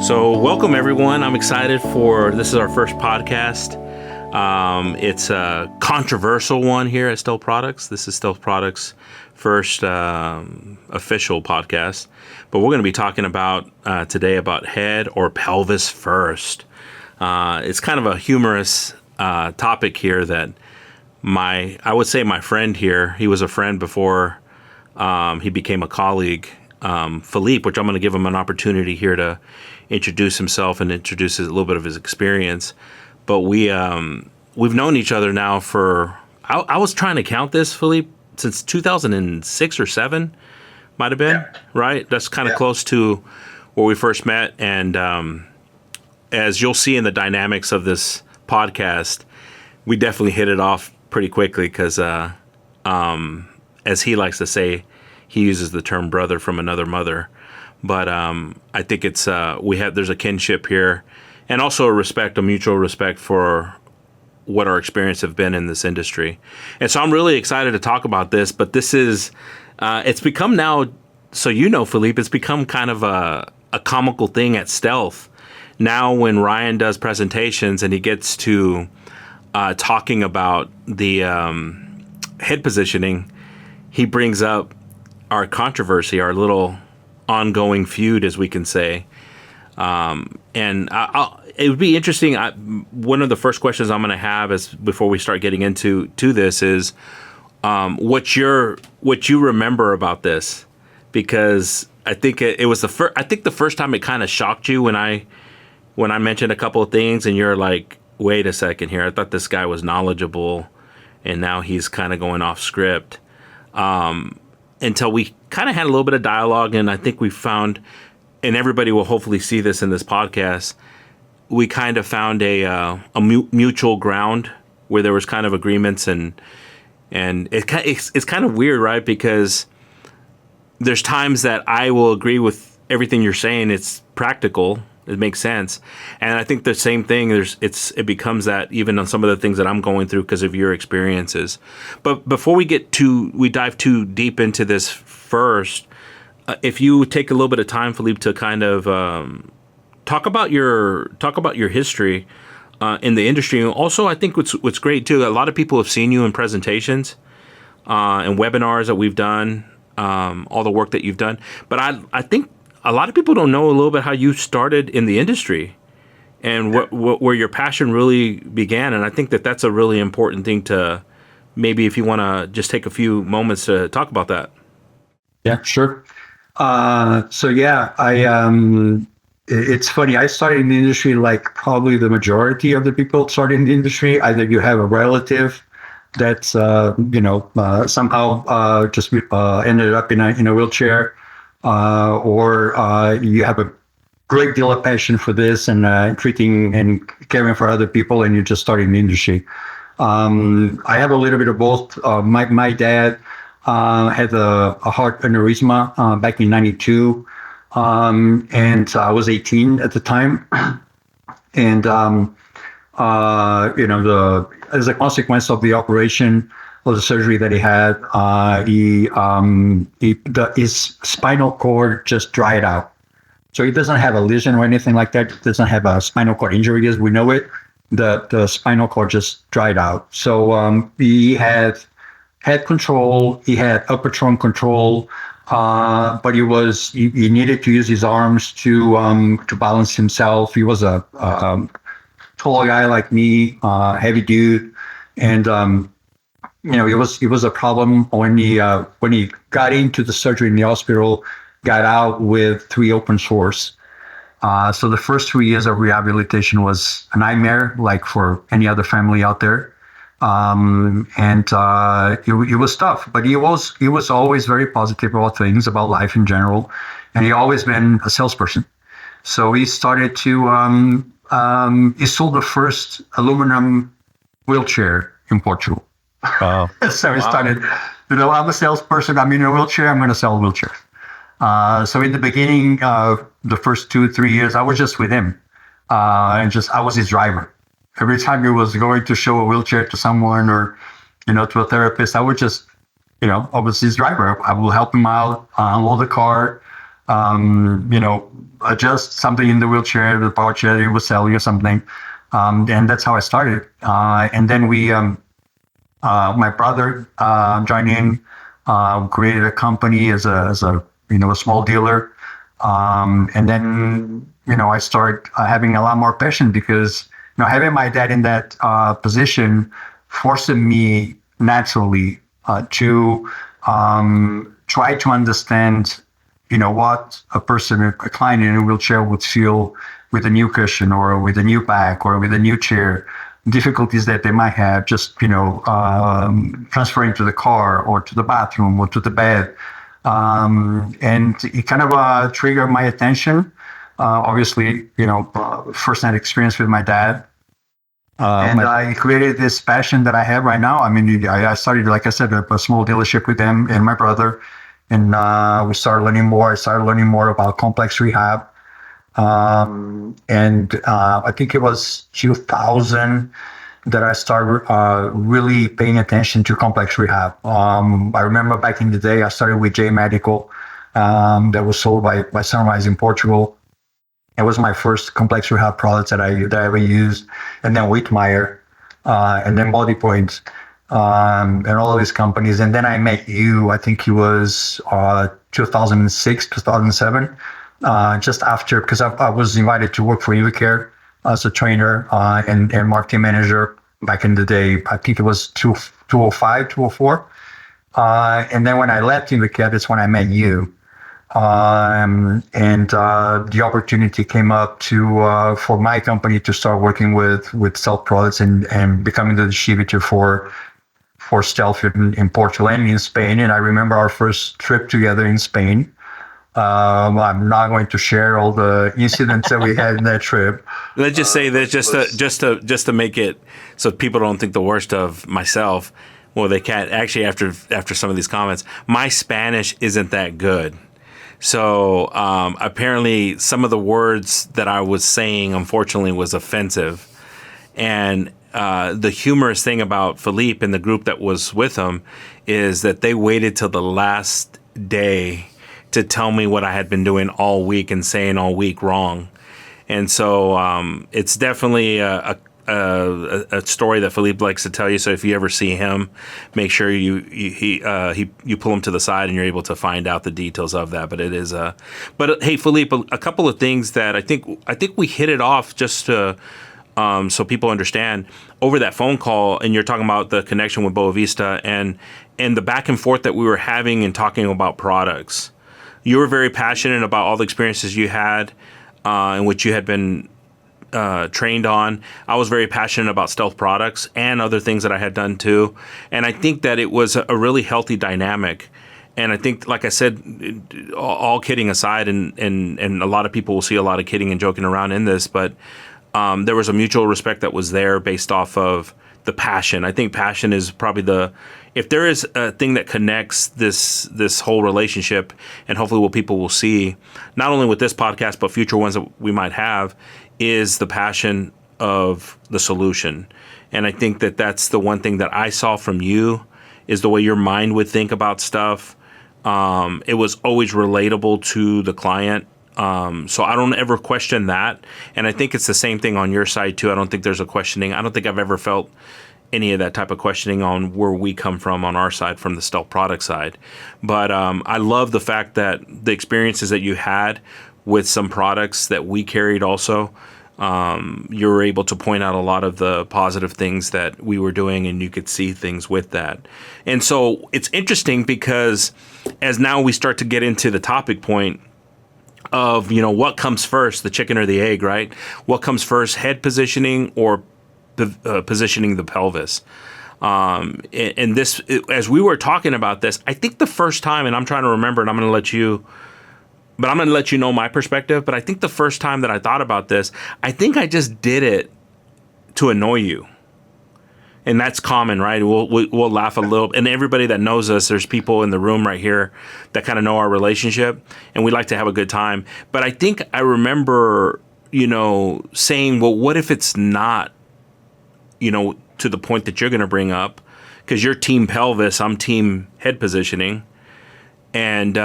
So welcome everyone. I'm excited for this is our first podcast. It's a controversial one here at Stealth Products. This is Stealth Products' first official podcast, but we're going to be talking about today about head or pelvis first. It's kind of a humorous topic here that I would say my friend here, he was a friend before he became a colleague, Felipe, which I'm going to give him an opportunity here to introduce himself and introduce a little bit of his experience. But we've known each other now for, I was trying to count this, Felipe, since 2006 or 7, might have been, right? That's kind of close to where we first met. And as you'll see in the dynamics of this podcast, we definitely hit it off pretty quickly because, as he likes to say, he uses the term brother from another mother. But I think it's there's a kinship here, and also a mutual respect for what our experience have been in this industry. And so I'm really excited to talk about this. But this is it's become now, so Felipe, it's become kind of a comical thing at Stealth. Now when Ryan does presentations and he gets to talking about the head positioning, he brings up our controversy, our little ongoing feud, as we can say. And it would be interesting. One of the first questions I'm going to have is before we start getting into this is what you remember about this, because I think it was the first time it kind of shocked you when I mentioned a couple of things and you're like, wait a second here, I thought this guy was knowledgeable and now he's kind of going off script. Until we kind of had a little bit of dialogue, and I think we found, and everybody will hopefully see this in this podcast, we kind of found a mutual ground where there was kind of agreements, and it's kind of weird, right? Because there's times that I will agree with everything you're saying. It's practical. It makes sense. And I think the same thing, it becomes that even on some of the things that I'm going through because of your experiences. But before we dive too deep into this first, if you take a little bit of time, Felipe, to kind of talk about your history in the industry. And also, I think what's great too, a lot of people have seen you in presentations and webinars that we've done, all the work that you've done. But I think a lot of people don't know a little bit how you started in the industry and where your passion really began. And I think that's a really important thing to maybe, if you want to just take a few moments to talk about that. Yeah, sure. It's funny. I started in the industry like probably the majority of the people started in the industry. Either you have a relative that's, somehow just ended up in a wheelchair, or you have a great deal of passion for this and treating and caring for other people, and you just started in the industry. I have a little bit of both. My dad had a heart aneurysma back in '92, and I was 18 at the time. And as a consequence of the operation, or the surgery that he had, his spinal cord just dried out. So he doesn't have a lesion or anything like that. He doesn't have a spinal cord injury as we know it. The spinal cord just dried out. So he had head control, he had upper trunk control, but he needed to use his arms to balance himself. He was a tall guy like me, heavy dude, and it was a problem when he got into the surgery in the hospital, got out with 3 open sores. So the first 3 years of rehabilitation was a nightmare, like for any other family out there. It was tough, but he was always very positive about things, about life in general, and he always been a salesperson. So he started to he sold the first aluminum wheelchair in Portugal. Wow. So he started, I'm a salesperson, I'm in a wheelchair, I'm going to sell wheelchairs. So in the beginning, the first 2-3 years, I was just with him. I was his driver. Every time he was going to show a wheelchair to someone or, to a therapist, I would just, I was his driver. I will help him out, unload the car, adjust something in the wheelchair, the power chair, it was selling or something. And that's how I started. And then my brother joined in, created a company as a small dealer. And then, I started having a lot more passion because, having my dad in that position forced me naturally to try to understand, what a client in a wheelchair would feel with a new cushion or with a new back or with a new chair, difficulties that they might have just, transferring to the car or to the bathroom or to the bed. And it kind of triggered my attention. Obviously, first-hand experience with my dad. And I created this passion that I have right now. I mean, I started, like I said, a small dealership with him and my brother. And we started learning more. I started learning more about complex rehab. And I think it was 2000 that I started really paying attention to complex rehab. I remember back in the day, I started with J Medical, that was sold by Sunrise in Portugal. It was my first complex rehab product that I ever used, and then Whitmire, and then Body Point, and all of these companies. And then I met you. I think it was 2006, 2007, just after, because I was invited to work for UCare as a trainer and marketing manager back in the day. I think it was 2005, 2004. And then when I left UCare, that's when I met you. And the opportunity came up for my company to start working with Stealth products and becoming the distributor for Stealth in Portugal and in Spain. And I remember our first trip together in Spain. I'm not going to share all the incidents that we had in that trip. Let's just say that just to make it so people don't think the worst of myself. Well, they can't actually after some of these comments. My Spanish isn't that good. So apparently some of the words that I was saying, unfortunately, was offensive. And the humorous thing about Felipe and the group that was with him is that they waited till the last day to tell me what I had been doing all week and saying all week wrong. And so it's definitely a story that Felipe likes to tell you. So if you ever see him, make sure you pull him to the side and you're able to find out the details of that. But it is but hey, Felipe, a couple of things that I think we hit it off just to so people understand over that phone call. And you're talking about the connection with Boa Vista and the back and forth that we were having and talking about products. You were very passionate about all the experiences you had in which you had been trained on. I was very passionate about Stealth products and other things that I had done too. And I think that it was a really healthy dynamic. And I think, like I said, all kidding aside, and a lot of people will see a lot of kidding and joking around in this, but there was a mutual respect that was there based off of the passion. I think passion is probably if there is a thing that connects this whole relationship, and hopefully what people will see, not only with this podcast, but future ones that we might have, is the passion of the solution. And I think that that's the one thing that I saw from you is the way your mind would think about stuff. It was always relatable to the client. So I don't ever question that. And I think it's the same thing on your side too. I don't think there's a questioning. I don't think I've ever felt any of that type of questioning on where we come from on our side, from the Stealth product side. But I love the fact that the experiences that you had with some products that we carried also, you were able to point out a lot of the positive things that we were doing, and you could see things with that. And so it's interesting because as now we start to get into the topic point of, what comes first, the chicken or the egg, right? What comes first, head positioning or positioning the pelvis? And this, as we were talking about this, I think the first time, and I'm trying to remember, and I'm going to let you know my perspective, but I think the first time that I thought about this, I think I just did it to annoy you. And that's common, right? We'll laugh a little. And everybody that knows us, there's people in the room right here that kind of know our relationship, and we like to have a good time. But I think I remember, saying, well, what if it's not, to the point that you're going to bring up? Because you're team pelvis, I'm team head positioning. And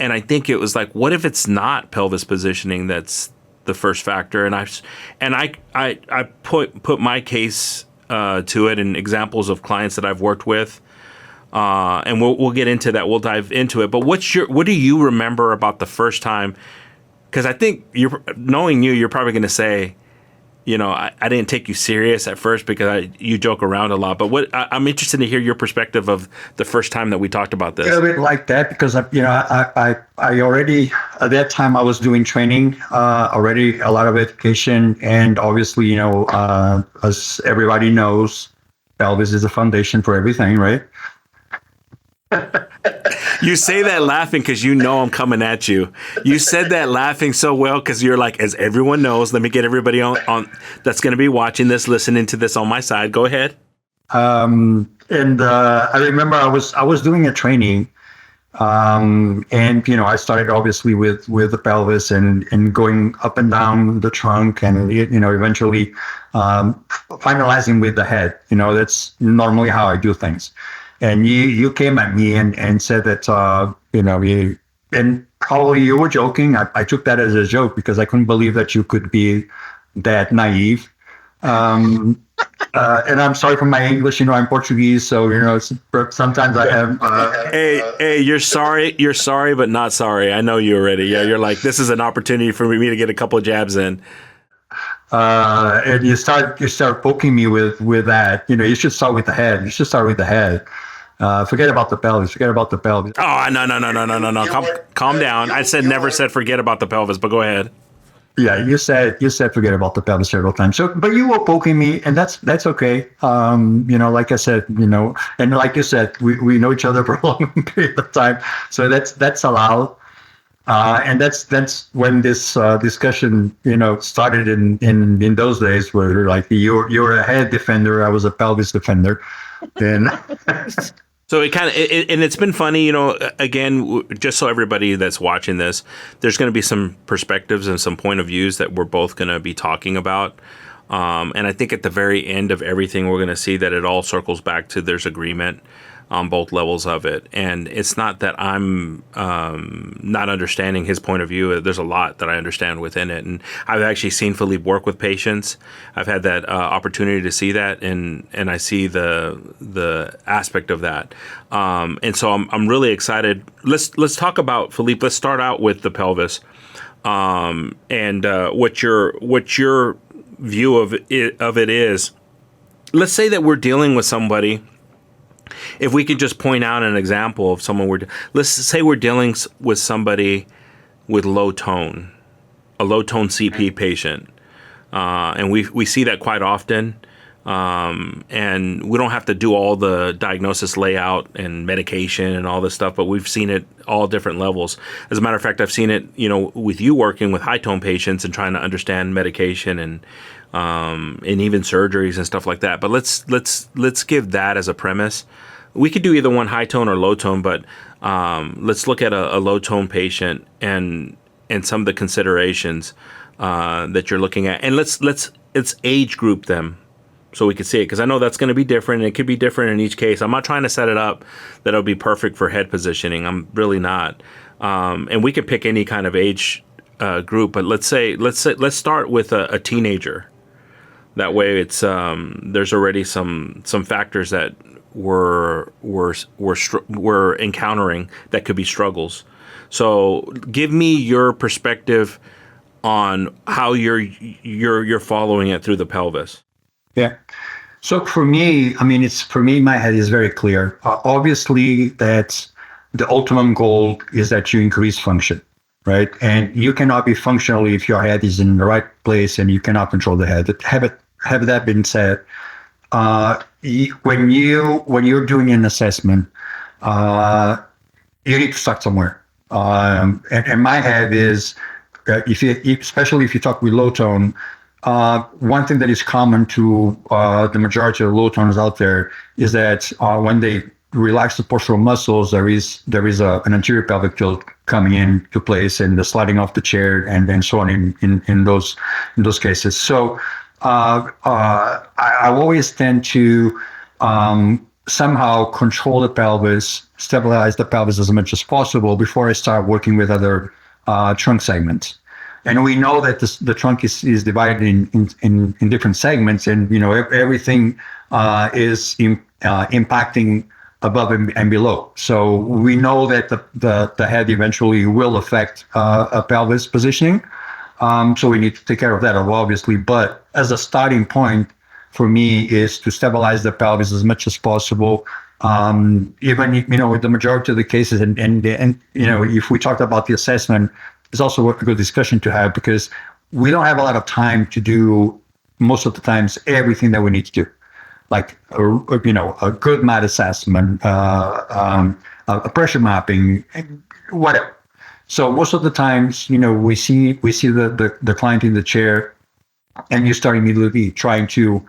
I think it was like, what if it's not pelvis positioning that's the first factor? And I put my case to it and examples of clients that I've worked with, and we'll get into that. We'll dive into it. But what do you remember about the first time? Because I think knowing you're probably going to say, I didn't take you serious at first because you joke around a lot. But I'm interested to hear your perspective of the first time that we talked about this. A bit like that because I already at that time I was doing training, already a lot of education, and obviously as everybody knows, pelvis is the foundation for everything, right? You say that laughing because I'm coming at you. You said that laughing so well because you're like, as everyone knows, let me get everybody on that's going to be watching this, listening to this on my side. Go ahead. And I remember I was doing a training, and I started obviously with the pelvis and going up and down the trunk, and eventually finalizing with the head. That's normally how I do things. And you came at me and said that, and probably you were joking. I took that as a joke because I couldn't believe that you could be that naive. And I'm sorry for my English. I'm Portuguese, so sometimes I have. Hey, you're sorry, but not sorry. I know you already. Yeah, you're like, this is an opportunity for me to get a couple of jabs in. And you start poking me with that. You should start with the head. Forget about the pelvis. Oh, no. Calm down. I never said forget about the pelvis, but go ahead. Yeah, you said forget about the pelvis several times. So, but you were poking me, and that's okay. Like I said, and like you said, we know each other for a long period of time, so that's allowed. And that's when this discussion, started in those days where you're like, you're a head defender, I was a pelvis defender, then. So it kind of, and it's been funny, again, just so everybody that's watching this, there's going to be some perspectives and some point of views that we're both going to be talking about. And I think at the very end of everything, we're going to see that it all circles back to there's agreement on both levels of it. And it's not that I'm not understanding his point of view. There's a lot that I understand within it. And I've actually seen Felipe work with patients. I've had that opportunity to see that, and I see the aspect of that. And so I'm really excited. Let's talk about Felipe. Let's start out with the pelvis, and what your view of it is. Let's say that we're dealing with somebody. If we could just point out an example of someone let's say we're dealing with somebody with low tone, a low tone CP patient, and we see that quite often, and we don't have to do all the diagnosis layout and medication and all this stuff, but we've seen it all different levels. As a matter of fact, I've seen it, with you working with high tone patients and trying to understand medication and even surgeries and stuff like that. But let's give that as a premise. We could do either one, high tone or low tone, but let's look at a low tone patient and some of the considerations that you're looking at, and let's age group them so we can see it, because I know that's going to be different, and it could be different in each case. I'm not trying to set it up that it'll be perfect for head positioning. I'm really not. And we could pick any kind of age group, but let's start with a teenager. That way, it's there's already some factors that we're encountering that could be struggles. So, give me your perspective on how you're following it through the pelvis. Yeah. So for me, my head is very clear. Obviously, that the ultimate goal is that you increase function, right? And you cannot be functional if your head is in the right place and you cannot control the head. Have that been said, when you're doing an assessment, you need to start somewhere. And my head is, especially if you talk with low tone, one thing that is common to the majority of low toners out there is that when they relax the postural muscles, there is an anterior pelvic tilt coming into place, and the sliding off the chair, and so on in those cases. So I always tend to somehow control the pelvis, stabilize the pelvis as much as possible before I start working with other trunk segments. And we know that the trunk is divided in different segments, and everything is impacting above and below. So we know that the head eventually will affect a pelvis positioning. So we need to take care of that, obviously. But as a starting point for me is to stabilize the pelvis as much as possible. Even with the majority of the cases, and if we talked about the assessment, it's also a good discussion to have, because we don't have a lot of time to do most of the times everything that we need to do, like a good mat assessment, a pressure mapping, whatever. So most of the times, we see the client in the chair, and you start immediately trying to,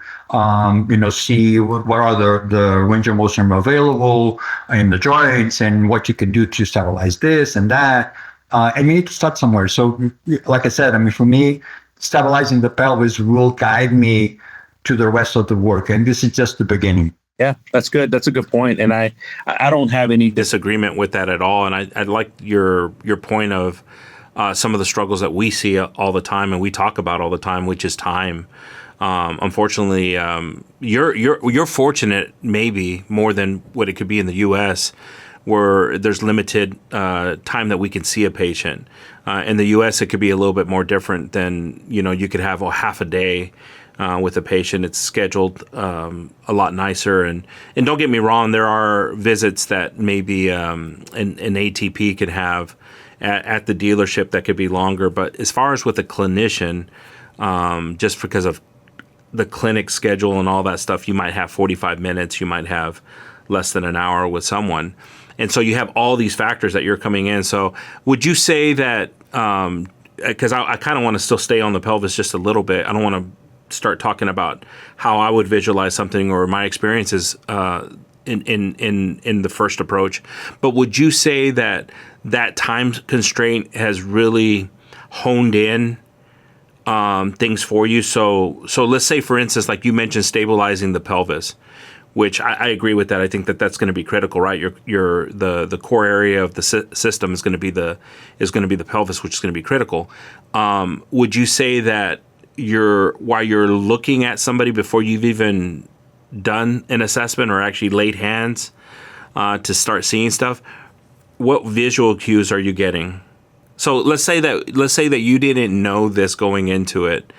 see what are the range of motion available in the joints, and what you can do to stabilize this and that. And you need to start somewhere. So, like I said, for me, stabilizing the pelvis will guide me to the rest of the work, and this is just the beginning. Yeah, that's good. That's a good point. And I don't have any disagreement with that at all. And I like your point of some of the struggles that we see all the time and we talk about all the time, which is time. Unfortunately, you're fortunate, maybe more than what it could be in the U.S., where there's limited time that we can see a patient. In the U.S., it could be a little bit more different than, you could have a half a day with a patient. It's scheduled a lot nicer. And don't get me wrong, there are visits that maybe an ATP could have at the dealership that could be longer. But as far as with a clinician, just because of the clinic schedule and all that stuff, you might have 45 minutes, you might have less than an hour with someone. And so you have all these factors that you're coming in. So would you say that, because I kind of want to still stay on the pelvis just a little bit. I don't want to start talking about how I would visualize something or my experiences in the first approach. But would you say that time constraint has really honed in things for you? So let's say, for instance, like you mentioned, stabilizing the pelvis, which I agree with that. I think that's going to be critical, right? The core area of the system is going to be the pelvis, which is going to be critical. Would you say that while you're looking at somebody before you've even done an assessment or actually laid hands to start seeing stuff, what visual cues are you getting? So let's say that you didn't know this going into it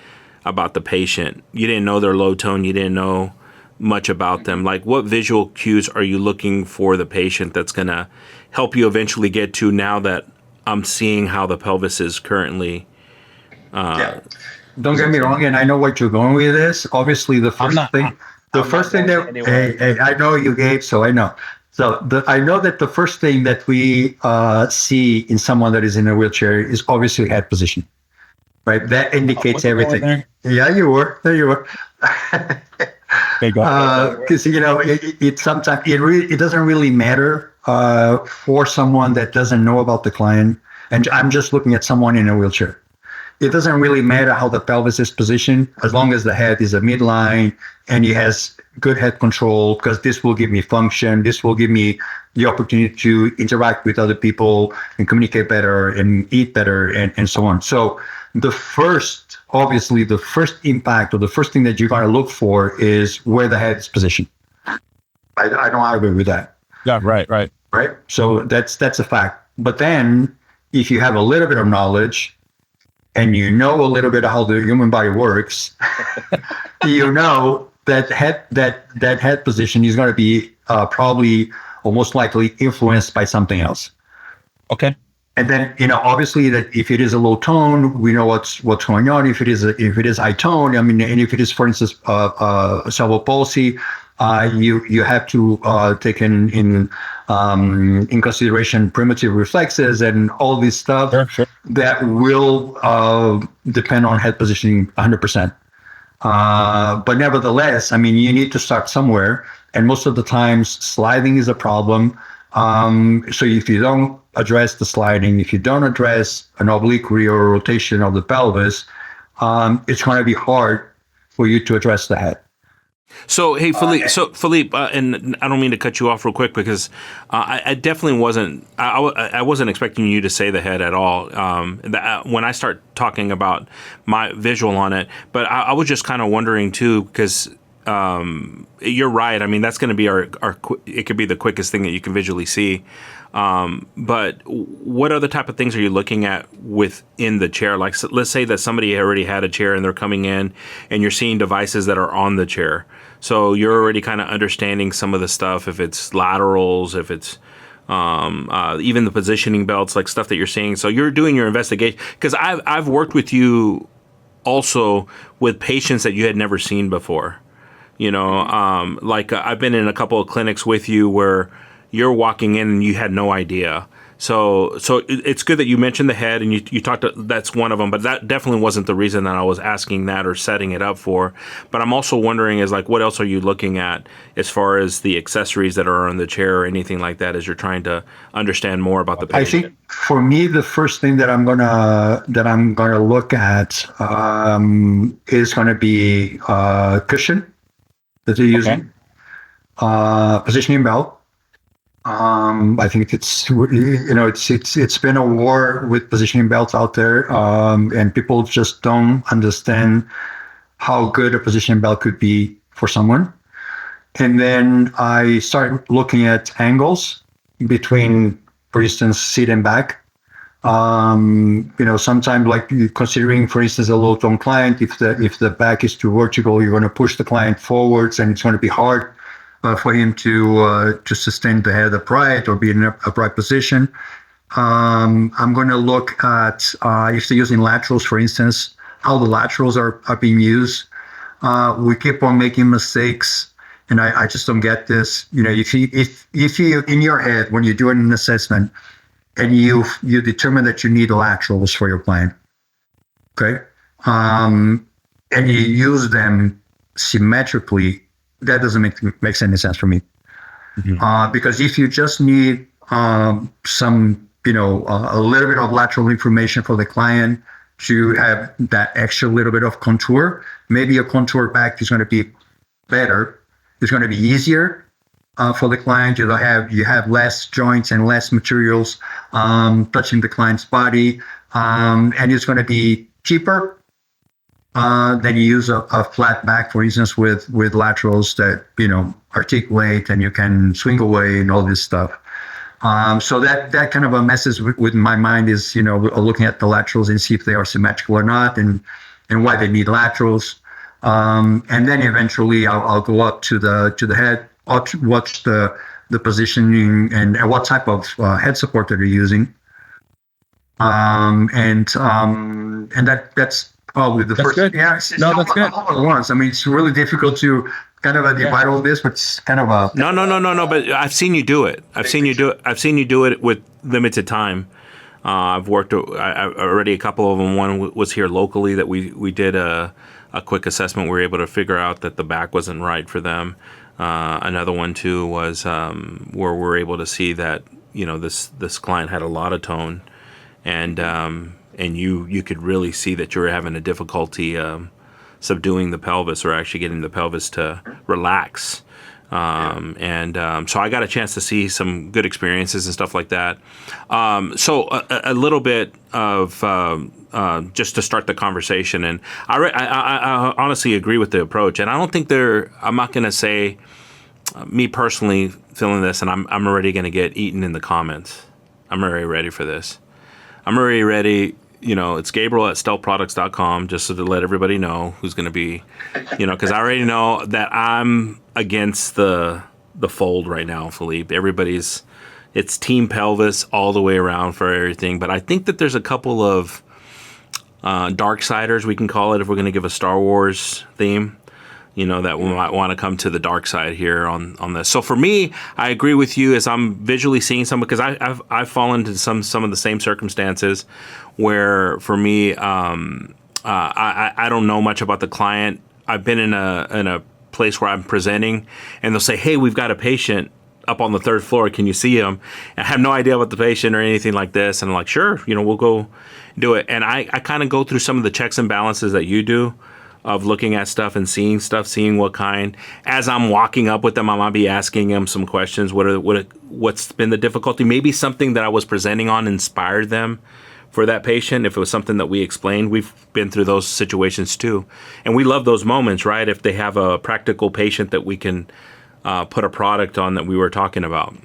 about the patient. You didn't know their low tone. You didn't know much about them. Like, what visual cues are you looking for the patient that's going to help you eventually get to, now that I'm seeing how the pelvis is currently? Yeah. Don't get me wrong, and I know what you're going with this. Obviously, the first thing that I know you, Gabe, so I know. So I know that the first thing that we see in someone that is in a wheelchair is obviously head position, right? That indicates everything. Yeah, you were. There you were. Because it sometimes it doesn't really matter for someone that doesn't know about the client, and I'm just looking at someone in a wheelchair. It doesn't really matter how the pelvis is positioned, as long as the head is a midline and he has good head control, because this will give me function. This will give me the opportunity to interact with other people and communicate better and eat better and so on. So the first impact, or the first thing that you're going to look for, is where the head is positioned. I don't argue with that. Yeah, right. Right. So that's a fact. But then if you have a little bit of knowledge, and you know a little bit of how the human body works, you know that head position is going to be probably, or most likely, influenced by something else. Okay. And then, obviously, that if it is a low tone, we know what's going on. If it is high tone, and if it is, for instance, cerebral palsy, you have to take in consideration primitive reflexes and all this stuff. Sure. That will depend on head positioning 100%. But nevertheless, you need to start somewhere, and most of the times sliding is a problem. So if you don't address the sliding, if you don't address an obliquity or rotation of the pelvis, it's going to be hard for you to address the head. So, hey, Felipe. So, Felipe, and I don't mean to cut you off real quick because I definitely wasn't. I wasn't expecting you to say the head at all. When I start talking about my visual on it, but I was just kind of wondering too because you're right. I mean, that's going to be our. It could be the quickest thing that you can visually see. But what other type of things are you looking at within the chair? Like, so let's say that somebody already had a chair and they're coming in, and you're seeing devices that are on the chair. So you're already kind of understanding some of the stuff, if it's laterals, if it's even the positioning belts, like stuff that you're seeing. So you're doing your investigation. Because I've worked with you also with patients that you had never seen before. I've been in a couple of clinics with you where you're walking in and you had no idea. So it's good that you mentioned the head and you talked. That's one of them, but that definitely wasn't the reason that I was asking that or setting it up for. But I'm also wondering is like, what else are you looking at as far as the accessories that are on the chair or anything like that as you're trying to understand more about the patient? I think for me, the first thing that I'm gonna look at is gonna be cushion that they're using, positioning belt. I think it's been a war with positioning belts out there, and people just don't understand how good a positioning belt could be for someone. And then I started looking at angles between, for instance, seat and back. Sometimes like considering, for instance, a low-tone client, if the back is too vertical, you're going to push the client forwards, and it's going to be hard for him to sustain the head upright or be in an upright position. I'm going to look at if they're using laterals, for instance, how the laterals are being used. We keep on making mistakes, and I just don't get this. If you in your head when you're doing an assessment and you determine that you need laterals for your client, okay, and you use them symmetrically, that doesn't make any sense for me. Mm-hmm. Because if you just need some, a little bit of lateral information for the client to have that extra little bit of contour, maybe a contour back is going to be better. It's going to be easier for the client. You have less joints and less materials touching the client's body, and it's going to be cheaper. Then you use a flat back, for instance, with laterals that, articulate and you can swing away and all this stuff. So that kind of a messes with my mind is, looking at the laterals and see if they are symmetrical or not and why they need laterals. And then eventually I'll go up to the head, watch the positioning and what type of head support that they're using. And that's probably the first. Good. Yeah, that's good. All at once. I mean, it's really difficult to kind of divide all this, but it's kind of a. No. But I've seen you do it. I've seen you do it with limited time. I've worked. Already a couple of them. One was here locally that we did a quick assessment. We were able to figure out that the back wasn't right for them. Another one too was where we're able to see that this client had a lot of tone, and you could really see that you were having a difficulty subduing the pelvis or actually getting the pelvis to relax. So I got a chance to see some good experiences and stuff like that. So a little bit of just to start the conversation, and I honestly agree with the approach, and I don't think I'm not going to say me personally feeling this, and I'm already going to get eaten in the comments. I'm already ready for this. I'm already ready. It's Gabriel at stealthproducts.com, just so to let everybody know who's going to be, because I already know that I'm against the fold right now, Felipe. It's team pelvis all the way around for everything. But I think that there's a couple of dark siders, we can call it, if we're going to give a Star Wars theme, that we might want to come to the dark side here on this. So for me, I agree with you as I'm visually seeing some, because I've fallen into some of the same circumstances where for me, I don't know much about the client. I've been in a place where I'm presenting and they'll say, hey, we've got a patient up on the third floor. Can you see him? And I have no idea about the patient or anything like this. And I'm like, sure, we'll go do it. And I kind of go through some of the checks and balances that you do. of looking at stuff and seeing what kind. As I'm walking up with them, I might be asking them some questions. What's been the difficulty? Maybe something that I was presenting on inspired them for that patient. If it was something that we explained, we've been through those situations too. And we love those moments, right? If they have a practical patient that we can put a product on that we were talking about.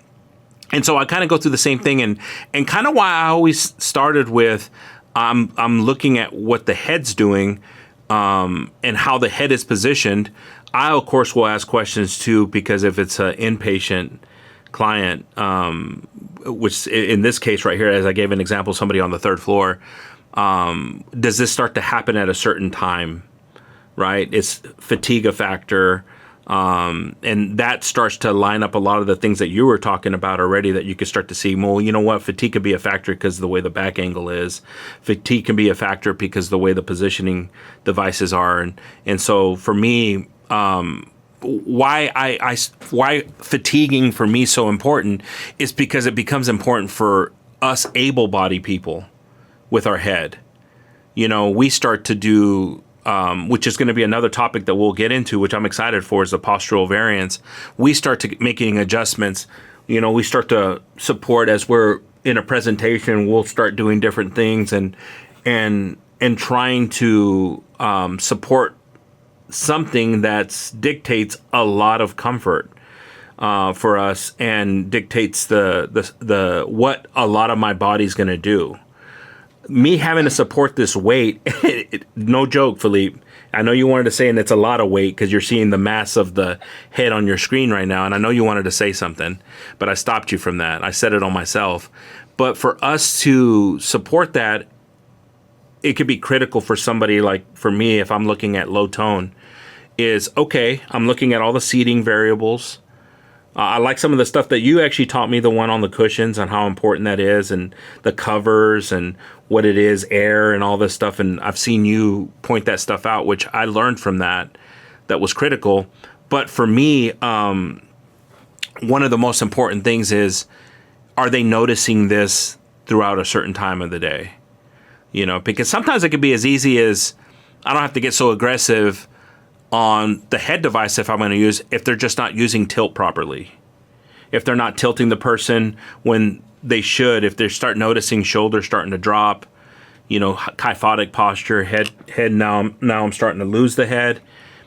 And so I kind of go through the same thing, and kind of why I always started with, I'm looking at what the head's doing, and how the head is positioned. I, of course, will ask questions too, because if it's an inpatient client, which in this case right here, as I gave an example, somebody on the third floor, does this start to happen at a certain time, right? It's fatigue a factor. And that starts to line up a lot of the things that you were talking about already, that you could start to see, well, you know what, fatigue could be a factor because of the way the back angle is. Fatigue can be a factor because of the way the positioning devices are. And so for me, why fatiguing for me so important is because it becomes important for us able-bodied people with our head. You know, we start to do, which is going to be another topic that we'll get into, which I'm excited for, is the postural variance. We start to making adjustments. You know, we start to support as we're in a presentation. We'll start doing different things and trying to support something that dictates a lot of comfort for us, and dictates the what a lot of my body's going to do. Me having to support this weight, no joke, Felipe. I know you wanted to say, and it's a lot of weight because you're seeing the mass of the head on your screen right now. And I know you wanted to say something, but I stopped you from that. I said it on myself. But for us to support that, it could be critical for somebody like for me, if I'm looking at low tone, is okay, I'm looking at all the seating variables. I like some of the stuff that you actually taught me, the one on the cushions, and how important that is, and the covers and what it is, air and all this stuff. And I've seen you point that stuff out, which I learned from that was critical. But for me, one of the most important things is, are they noticing this throughout a certain time of the day? You know, because sometimes it could be as easy as, I don't have to get so aggressive on the head device if I'm going to use, if they're just not using tilt properly. If they're not tilting the person when they should, if they start noticing shoulders starting to drop, you know, kyphotic posture, head now I'm starting to lose the head.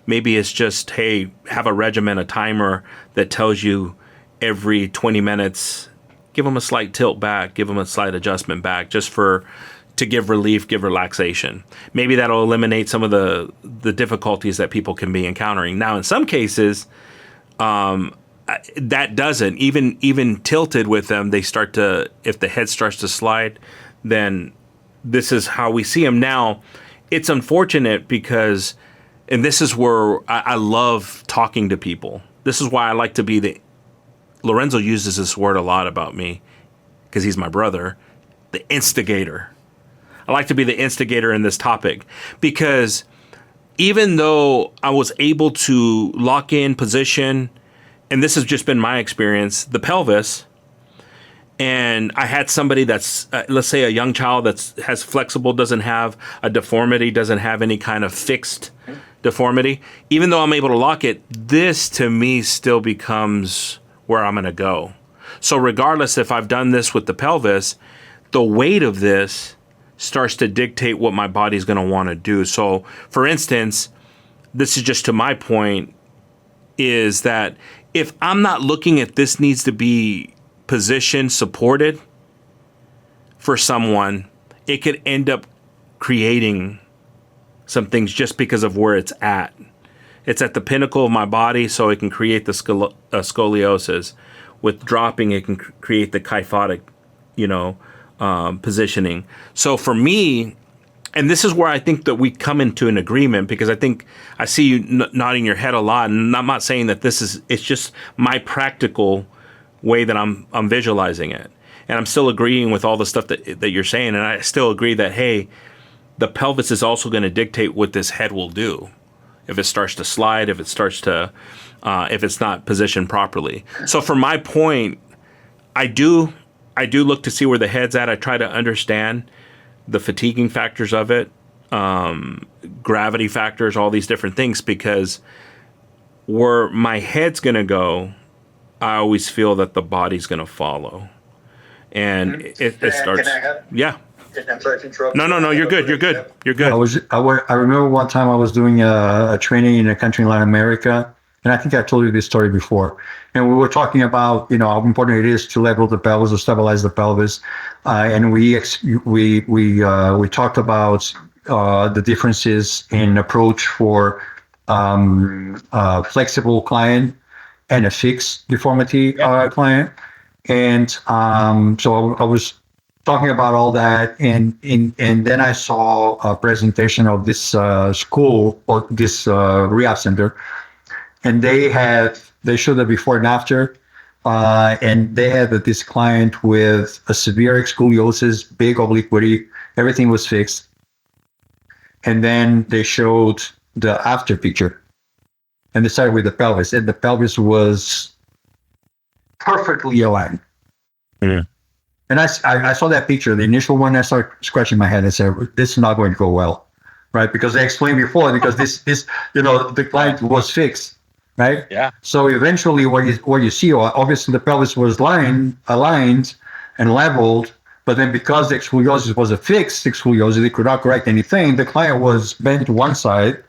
Maybe it's just, hey, have a regimen, a timer that tells you every 20 minutes, give them a slight tilt back, give them a slight adjustment back, just to give relief, give relaxation. Maybe that'll eliminate some of the difficulties that people can be encountering. Now, in some cases, that doesn't. Even tilted with them, they start to, if the head starts to slide, then this is how we see them. Now, it's unfortunate because, and this is where I love talking to people. This is why I like to be Lorenzo uses this word a lot about me, because he's my brother, the instigator. I like to be the instigator in this topic, because even though I was able to lock in position, and this has just been my experience, the pelvis, and I had somebody that's, let's say a young child has flexible, doesn't have a deformity, doesn't have any kind of fixed deformity, even though I'm able to lock it, this to me still becomes where I'm going to go. So regardless if I've done this with the pelvis, the weight of this starts to dictate what my body's going to want to do. So, for instance, this is just to my point, is that if I'm not looking at this needs to be positioned, supported for someone, it could end up creating some things just because of where it's at. It's at the pinnacle of my body, so it can create the scoliosis. With dropping, it can create the kyphotic, positioning. So for me, and this is where I think that we come into an agreement, because I think I see you nodding your head a lot, and I'm not saying that it's just my practical way that I'm visualizing it. And I'm still agreeing with all the stuff that you're saying. And I still agree that, hey, the pelvis is also going to dictate what this head will do. If it starts to slide, if it's not positioned properly. So for my point, I do look to see where the head's at. I try to understand the fatiguing factors of it. gravity factors, all these different things, because where my head's going to go, I always feel that the body's going to follow. And it starts. Can I have? Yeah. I'm sorry to interrupt. No, you're good. You're good. You're good. I remember one time I was doing a training in a country in Latin America, and I think I told you this story before. And we were talking about, how important it is to level the pelvis or stabilize the pelvis, and we talked about the differences in approach for flexible client and a fixed deformity client. And so I was talking about all that, and then I saw a presentation of this school or this rehab center, and they showed the before and after, and they had this client with a severe scoliosis, big obliquity, everything was fixed, and then they showed the after picture, and they started with the pelvis, and the pelvis was perfectly aligned. Yeah. And I saw that picture, the initial one. I started scratching my head and said, "This is not going to go well," right? Because they explained before, because this the client was fixed, right? Yeah. So eventually, what you see, obviously, the pelvis was aligned and leveled, but then because the scoliosis was a fixed scoliosis, they could not correct anything. The client was bent to one side,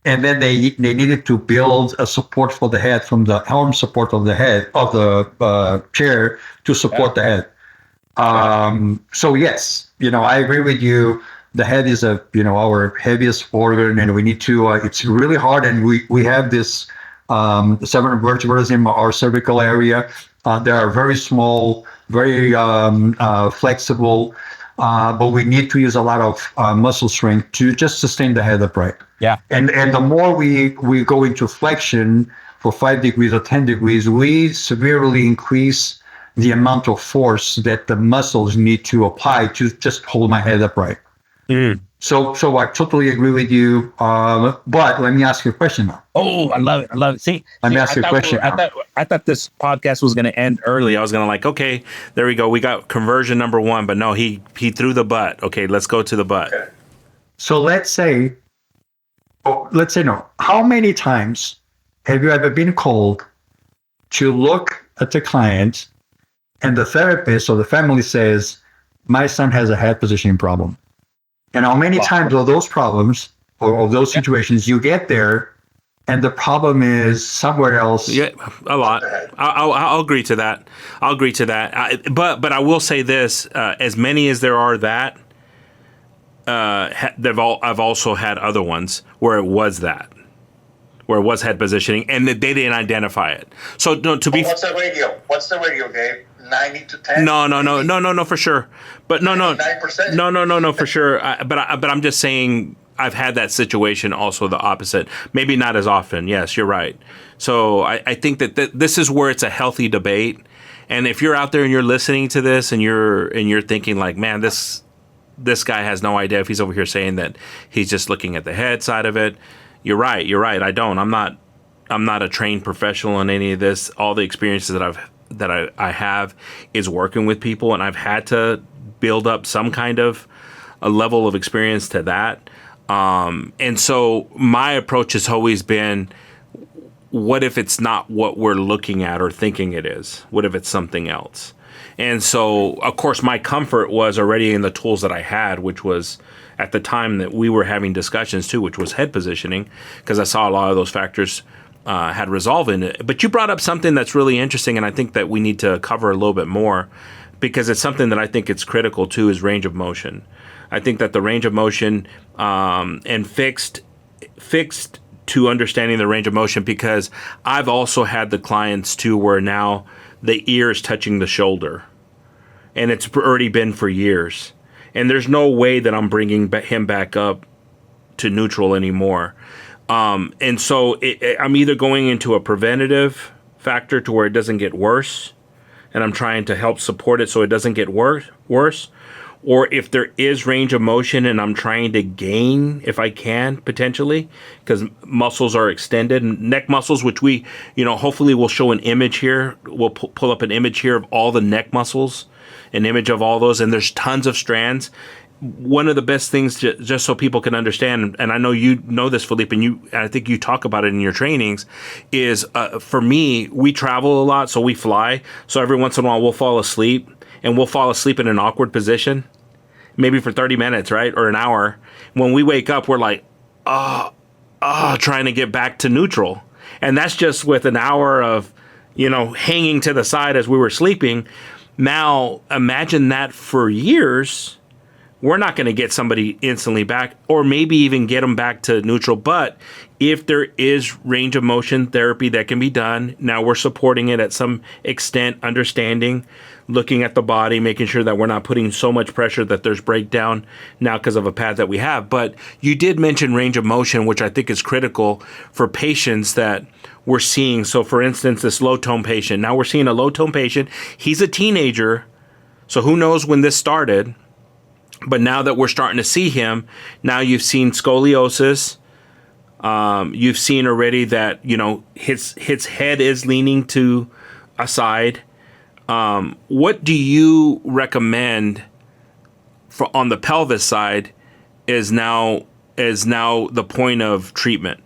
and then they needed to build a support for the head from the arm support of the head of the chair to support the head. So yes, I agree with you. The head is our heaviest organ, and we need to. It's really hard, and we have this 7 vertebrae in our cervical area. They are very small, very flexible, but we need to use a lot of muscle strength to just sustain the head upright. Yeah. And the more we go into flexion for 5 degrees or 10 degrees, we severely increase the amount of force that the muscles need to apply to just hold my head upright. Mm. So I totally agree with you. But let me ask you a question now. Oh, I love it. See, Let me ask you a question. I thought this podcast was going to end early. I was gonna okay, there we go. We got conversion number 1, but no, he threw the butt. Okay, let's go to the butt. Okay. So let's say no. How many times have you ever been called to look at the client, and the therapist or the family says, "My son has a head positioning problem"? And how many times are those problems or of those situations you get there, and the problem is somewhere else? Yeah, a lot. I'll agree to that. But I will say this: as many as there are that, I've also had other ones where it was head positioning, and they didn't identify it. So to be. What's the radio? Gabe? 90 to 10? No, for sure. But no, 9%? No, for sure. But I'm just saying I've had that situation also the opposite. Maybe not as often. Yes, you're right. So I think that this is where it's a healthy debate. And if you're out there and you're listening to this and you're thinking like, man, this guy has no idea if he's over here saying that he's just looking at the head side of it. You're right. I don't. I'm not a trained professional in any of this. All the experiences that I have is working with people, and I've had to build up some kind of a level of experience to that. And so my approach has always been, what if it's not what we're looking at or thinking it is? What if it's something else? And so, of course, my comfort was already in the tools that I had, which was at the time that we were having discussions too, which was head positioning, because I saw a lot of those factors had resolve in it. But you brought up something that's really interesting, and I think that we need to cover a little bit more, because it's something that I think it's critical too, is range of motion. I think that the range of motion and fixed to understanding the range of motion, because I've also had the clients too where now the ear is touching the shoulder, and it's already been for years, and there's no way that I'm bringing him back up to neutral anymore. And so I'm either going into a preventative factor to where it doesn't get worse, and I'm trying to help support it so it doesn't get worse, or if there is range of motion and I'm trying to gain, if I can, potentially, because muscles are extended, neck muscles, which we, hopefully we'll show an image here. We'll pull up an image here of all the neck muscles, an image of all those, and there's tons of strands. one of the best things just so people can understand, and I know you know this, Felipe, and I think you talk about it in your trainings, is for me, we travel a lot, so we fly. So every once in a while, we'll fall asleep, and we'll fall asleep in an awkward position, maybe for 30 minutes, right, or an hour. When we wake up, we're like, trying to get back to neutral, and that's just with an hour of, hanging to the side as we were sleeping. Now, imagine that for years. We're not going to get somebody instantly back, or maybe even get them back to neutral. But if there is range of motion therapy that can be done, now we're supporting it at some extent, understanding, looking at the body, making sure that we're not putting so much pressure that there's breakdown now because of a pad that we have. But you did mention range of motion, which I think is critical for patients that we're seeing. So for instance, this low tone patient, now we're seeing a low tone patient. He's a teenager. So who knows when this started? But now that we're starting to see him, now you've seen scoliosis. You've seen already that, his head is leaning to a side. What do you recommend for on the pelvis side is now the point of treatment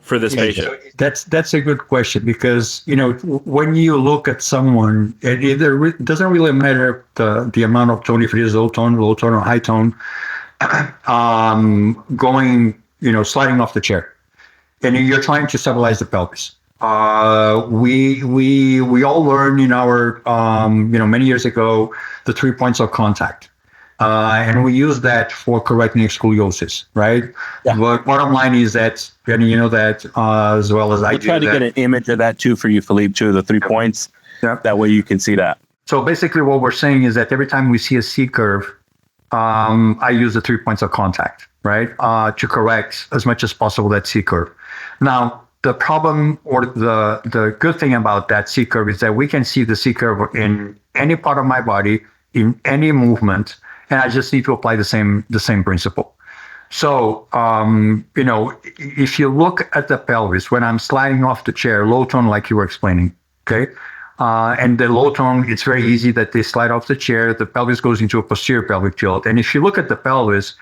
for this patient? That's a good question, because when you look at someone, it doesn't really matter the amount of tone, if it is low tone or high tone, going sliding off the chair, and you're trying to stabilize the pelvis. We all learned in our many years ago the 3 points of contact. And we use that for correcting scoliosis, right? Yeah. But bottom line is that, that as well as I do. Try to get an image of that too for you, Felipe, too, the 3 points. Yeah. That way you can see that. So basically what we're saying is that every time we see a C curve, I use the 3 points of contact, right? To correct as much as possible that C curve. Now, the problem or the good thing about that C curve is that we can see the C curve in any part of my body, in any movement, and I just need to apply the same principle. So, if you look at the pelvis, when I'm sliding off the chair, low tone, like you were explaining, okay? And the low tone, it's very easy that they slide off the chair, the pelvis goes into a posterior pelvic tilt. And if you look at the pelvis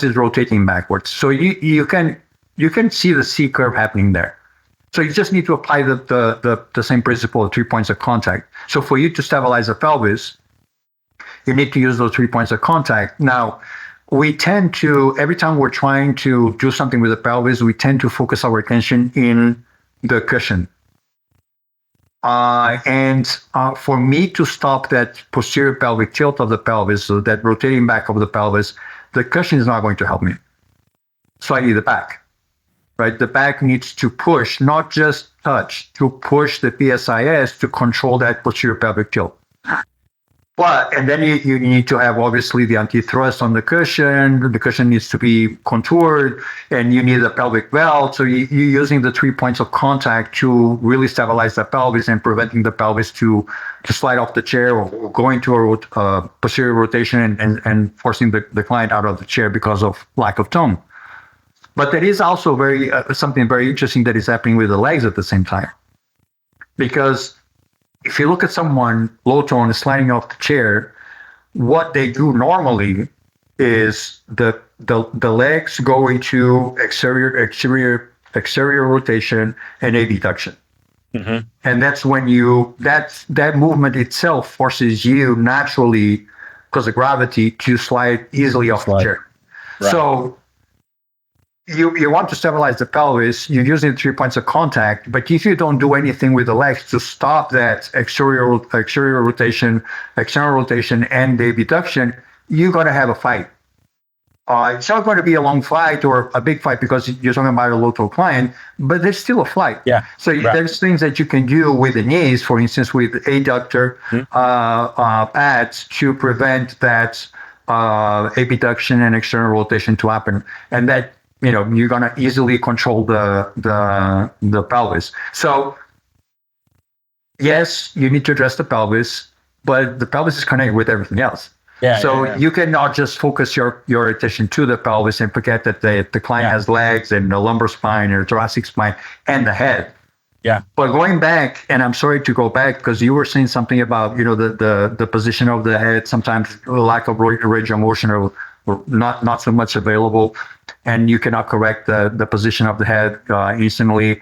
is rotating backwards. So you can see the C curve happening there. So you just need to apply the same principle of 3 points of contact. So for you to stabilize the pelvis, you need to use those 3 points of contact. Now, we tend to, every time we're trying to do something with the pelvis, we tend to focus our attention in the cushion. For me to stop that posterior pelvic tilt of the pelvis, so that rotating back of the pelvis, the cushion is not going to help me. So I need the back, right? The back needs to push, not just touch, to push the PSIS to control that posterior pelvic tilt. And then you need to have obviously the anti-thrust on the cushion. The cushion needs to be contoured, and you need a pelvic belt. So you're using the 3 points of contact to really stabilize the pelvis and preventing the pelvis to slide off the chair or go into a posterior rotation and forcing the client out of the chair because of lack of tone. But there is also something very interesting that is happening with the legs at the same time, because if you look at someone low tone sliding off the chair, what they do normally is the legs go into exterior rotation and abduction. Mm-hmm. And that's when that movement itself forces you naturally, because of gravity, to slide easily off the chair. Right. So you want to stabilize the pelvis, you're using the 3 points of contact, but if you don't do anything with the legs to stop that exterior rotation, external rotation, and the abduction, you're going to have a fight. It's not going to be a long fight or a big fight because you're talking about a local client, but there's still a fight. Yeah. So right. There's things that you can do with the knees, for instance, with adductor pads to prevent that abduction and external rotation to happen. And that, you're going to easily control the pelvis. So yes, you need to address the pelvis, but the pelvis is connected with everything else. You cannot just focus your attention to the pelvis and forget that the client has legs and the lumbar spine or thoracic spine and the head. Yeah. But going back, and I'm sorry to go back because you were saying something about the position of the head, sometimes lack of range of motion or not so much available, and you cannot correct the position of the head instantly.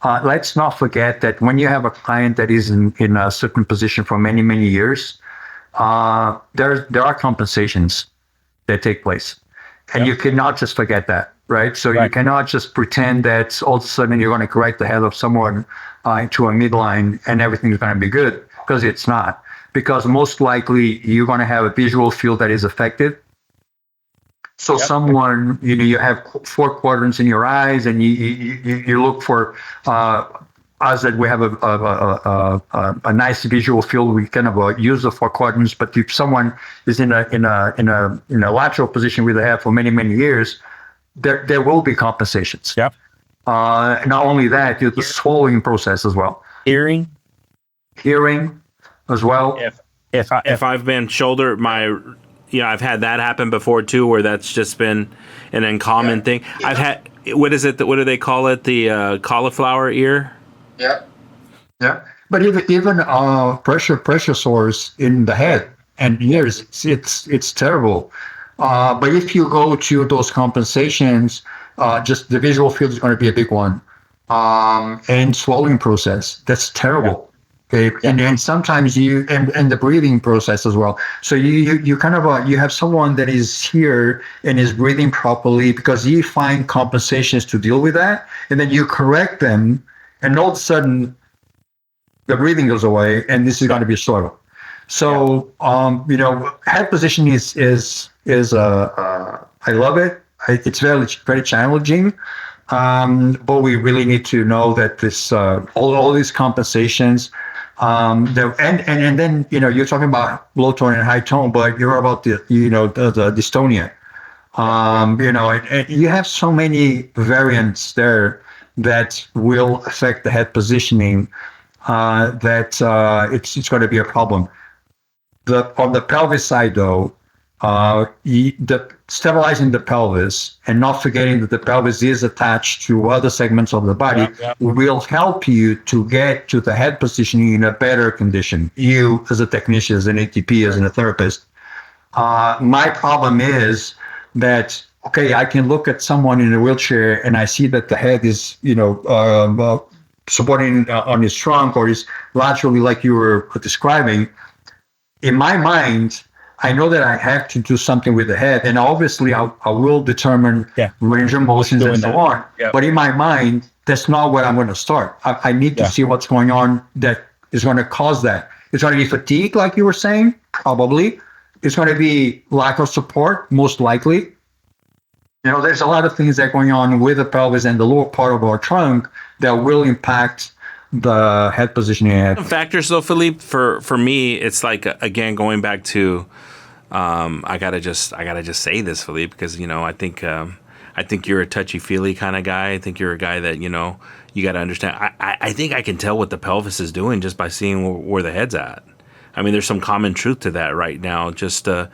Let's not forget that when you have a client that is in a certain position for many years, there are compensations that take place, and you cannot just forget that. Right. So you cannot just pretend that all of a sudden you're going to correct the head of someone into a midline and everything is going to be good, because it's not. Because most likely you're going to have a visual field that is affected. So someone, you have 4 quadrants in your eyes, and you look for us that we have a nice visual field. We kind of use the 4 quadrants. But if someone is in a lateral position with the head for many years, there will be compensations. Yep. Not only that, the swallowing process as well. Hearing as well. If I've been shoulder, I've had that happen before too, where that's just been an uncommon thing. I've had, what do they call it? The cauliflower ear. Yeah. Yeah. But even pressure sores in the head and ears, it's terrible. But if you go to those compensations, just the visual field is going to be a big one. And swallowing process, that's terrible. Okay. Yeah. And then sometimes and the breathing process as well. So you kind of, you have someone that is here and is breathing properly because you find compensations to deal with that. And then you correct them, and all of a sudden the breathing goes away, and this is going to be struggle. So, head position is I love it. It's very challenging. But we really need to know that this, all these compensations, and then, you're talking about low tone and high tone, but you're about the dystonia. And you have so many variants there that will affect the head positioning, that it's going to be a problem. On the pelvis side, though, stabilizing the pelvis and not forgetting that the pelvis is attached to other segments of the body will help you to get to the head positioning in a better condition. You, as a technician, as an ATP, as a therapist. My problem is that, okay, I can look at someone in a wheelchair and I see that the head is, supporting on his trunk or is laterally, like you were describing. In my mind, I know that I have to do something with the head, and obviously I will determine range of motions and so on. Yeah. But in my mind, that's not where I'm going to start. I need to see what's going on that is going to cause that. It's going to be fatigue, like you were saying, probably. It's going to be lack of support, most likely. There's a lot of things that are going on with the pelvis and the lower part of our trunk that will impact the head positioning. Factors though, Felipe, for me, it's like, again, going back to, I gotta just say this, Felipe, because I think you're a touchy-feely kind of guy. I think you're a guy that you got to understand. I think I can tell what the pelvis is doing just by seeing where the head's at. I mean, there's some common truth to that right now. Just so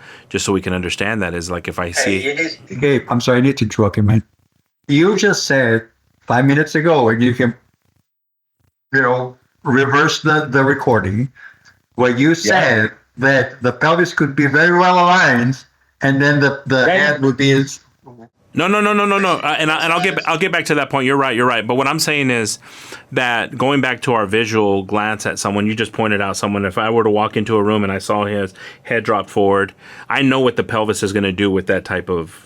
we can understand that is like if I see. Gabe, I'm sorry, I need to interrupt you, man. You just said 5 minutes ago, and you can, reverse the recording, where you said that the pelvis could be very well aligned, and then the head would be. No. And I'll get back to that point. You're right. But what I'm saying is that going back to our visual glance at someone, you just pointed out someone. If I were to walk into a room and I saw his head drop forward, I know what the pelvis is going to do with that type of